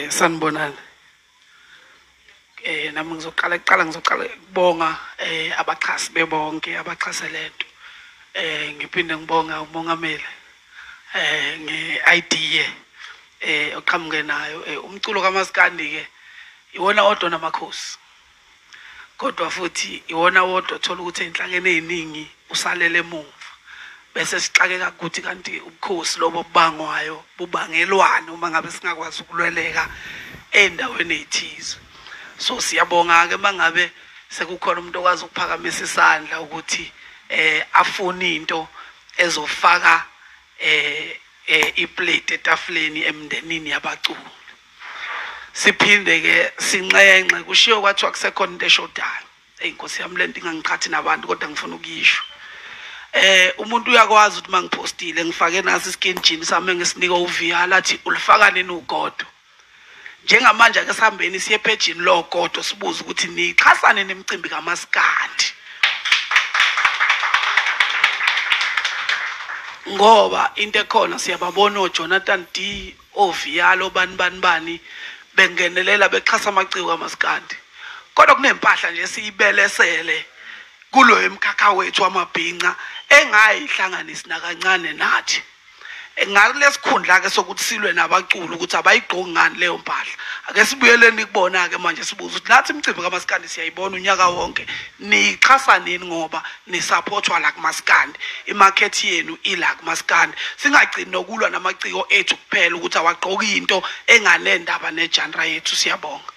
Sanibonani. Nami ngizoqala ukubonga abaxhasi bebonke abaxhasa lento. Ngiphinde ngibonga umongameli nge-idea oqhamuke nayo. Umculo kaMaskandi ke iwona odwa namakhosi. Kodwa futhi iwona wodwa thola ukuthi enhlangene eziningi usalele emuva. Bese sixakeka ukuthi kanti ubukhosi lobo bubangwayo bubangelwane uma ngabe singakwazi ukulweleka endaweni ezithize. So siyabonga ke mangabe sekukhona umuntu okwazi ukuphakamisa isandla ukuthi afuna into ezofaka iplate etafuleni emndenini yabaculi. Siphinde ke sinxenxe kushiyo kwathiwa kusekhona into eshodayo. Inkosi yami lento ingangiqhathi nabantu kodwa ngifuna ukuyisho. Umuntu uyakwazi ukuthi mangipostile ngifake nasi skin jean sami ngisinika uViala athi ulifaka nini ugodo. Njengamanje ake sihambeni siye pejini lo godo sibuza ukuthi nixhasane nemicimbi kaMaskandi. Ngoba into ekhona siyababona oJonathan D, oViala, obani bengenelela bexhasa amaciko kaMaskandi. Kodwa kunempahla nje siyibelesele kulo emkhakha wethu wamabhinqa engayihlanganisi nakancane nathi. Ngakulesikhundla ke sokuthi silwe nabaculi ukuthi abayigqoki ngani leyo mpahla. Ake sibuyeleni kubona ke manje sibuza ukuthi nathi imicimbi kaMaskandi siyayibona unyaka wonke nixhasa nini ngoba nisupportwa la kuMaskandi. Imarket yenu ila kuMaskandi. Singagcini nokulwa namaciko ethu kuphela ukuthi awagqoki into enganendaba negenre yethu. Siyabonga.